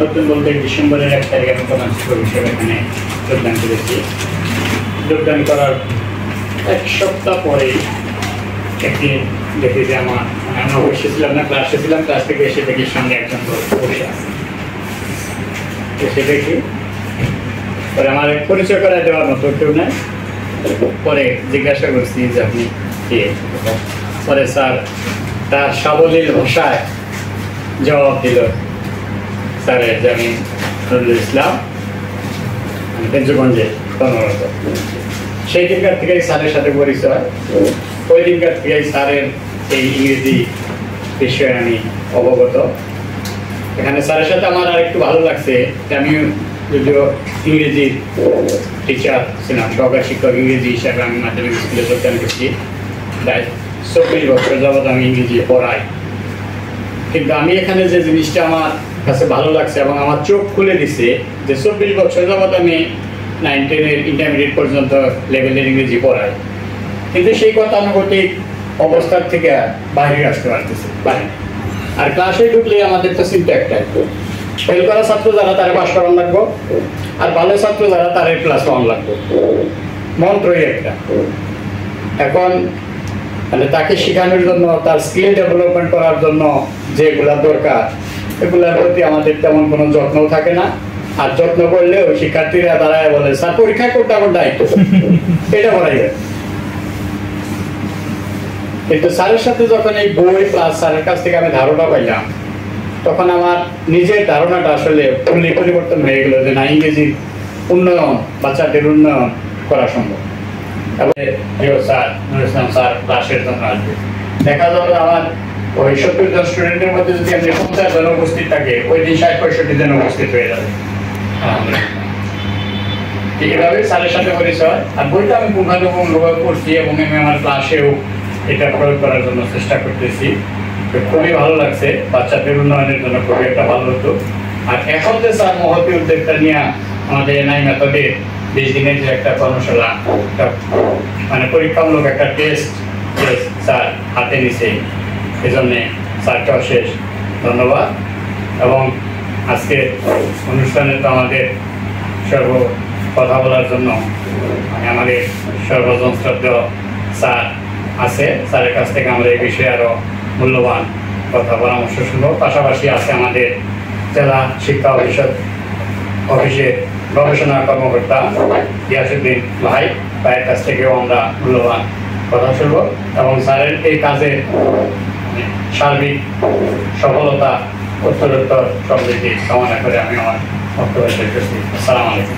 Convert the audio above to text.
নতুন বলতে ডিসেম্বরের 1 তারিখে আমি প্রধান শিক্ষক হিসেবে এখানে যোগদান করেছি। যোগদান করার 1 সপ্তাহ পরেই একদিন দেখি যে আমি অবশ্যই ছিলাম না, ক্লাসে ছিলাম, ক্লাস থেকে এসে দেখি সামনে একজন বসে আছে। এসে দেখি পরে আমার পরিচয় করাই দেওয়ার মতো কেউ নাই। পরে জিজ্ঞাসা করছি যে আপনি কে? পরে স্যার তার সাবলীল ভাষায় জবাব দিল, স্যারের যে আমি নজরুল ইসলাম, পেঞ্চগঞ্জে কর্মরত। সেই দিনকার থেকেই স্যারের সাথে পরিচয়। ওই দিনকার থেকেই স্যারের এই ইংরেজি বিষয়ে আমি অবগত। এখানে স্যারের সাথে আমার আর একটু ভালো লাগছে যে আমি যদিও ইংরেজির টিচার ছিলাম, সহকারী শিক্ষক ইংরেজি হিসাবে আমি মাধ্যমিক স্কুলে যোগদান করছি। প্রায় 24 বছর যাবৎ আমি ইংরেজি পড়াই। কিন্তু আমি এখানে যে জিনিসটা আমার কাছে ভালো লাগছে এবং আমার চোখ খুলে দিছে যে 24 বছর যাবৎ আমি 9, 10 এর ইন্টারমিডিয়েট পর্যন্ত লেভেলের ইংরেজি পড়াই, কিন্তু সেই গতানুগতিক অবস্থার থেকে বাইরে আসতে পারতেছে বাইরে। আর ক্লাসে ঢুকলে আমাদের তো চিন্তা একটাই, ফেল করা ছাত্র যারা তারা পাস করানো লাগবো, আর ভালো ছাত্র যারা তারা ক্লাস পাওয়ানো লাগবো, মন্ত্রই একটা। এখন মানে তাকে শেখানোর জন্য, তার স্কিল ডেভেলপমেন্ট করার জন্য যেগুলা দরকার এগুলোর প্রতি আমাদের তেমন কোনো যত্নও থাকে না। আর যত্ন করলেও শিক্ষার্থীরা দাঁড়ায় বলে স্যার পরীক্ষা করতে আমার দায়িত্ব, এটা বলাই যায়। কিন্তু স্যারের সাথে যখন এই বই প্লাস স্যারের কাছ থেকে আমি ধারণা পাইলাম, তখন আমার নিজের ধারণাটা আসলে পরিবর্তন হয়ে গেল যে না, ইংরেজির উন্নয়ন, বাচ্চাদের উন্নয়ন করা সম্ভব। স্যার ক্লাসের জন্য আসবে, দেখা যাবে আমার ওই 70 জন স্টুডেন্টের মধ্যে যদি আমি 50 জন উপস্থিত থাকে, ওই দিন 60-65 জন উপস্থিত হয়ে যাবে। এইভাবে স্যারের সাথে পরিচয়। আর বইটা আমি পুঙ্খানুপুঙ্খ করছি এবং আমি আমার ক্লাসেও এটা প্রয়োগ করার জন্য চেষ্টা করতেছি। খুবই ভালো লাগছে, বাচ্চাদের উন্নয়নের জন্য খুবই একটা ভালো হতো। আর এখন যে স্যার মহতী উদ্যোগটা নিয়ে আমাদের এনআই মেথডে 20 দিনের যে একটা কর্মশালা, মানে পরীক্ষামূলক একটা টেস্ট স্যার হাতে নিছে, এই জন্যে স্যারকে অশেষ ধন্যবাদ। এবং আজকে অনুষ্ঠানে তো আমাদের কথা বলার জন্য আমাদের সর্বজন শ্রদ্ধেয় স্যার আছে, স্যারের কাছ থেকে আমরা এই বিষয়ে আরো মূল্যবান কথা পরামর্শ শুনবো। পাশাপাশি আছে আমাদের জেলা শিক্ষা অফিসের গবেষণা কর্মকর্তা গিয়াসউদ্দিন ভাইয়ের কাছ থেকেও আমরা মূল্যবান কথা শুনবো এবং স্যারের এই কাজে সার্বিক সফলতা, উত্তরোত্তর সমৃদ্ধি কামনা করে আমি আমার বক্তব্য শেষ করছি। আসসালামু আলাইকুম।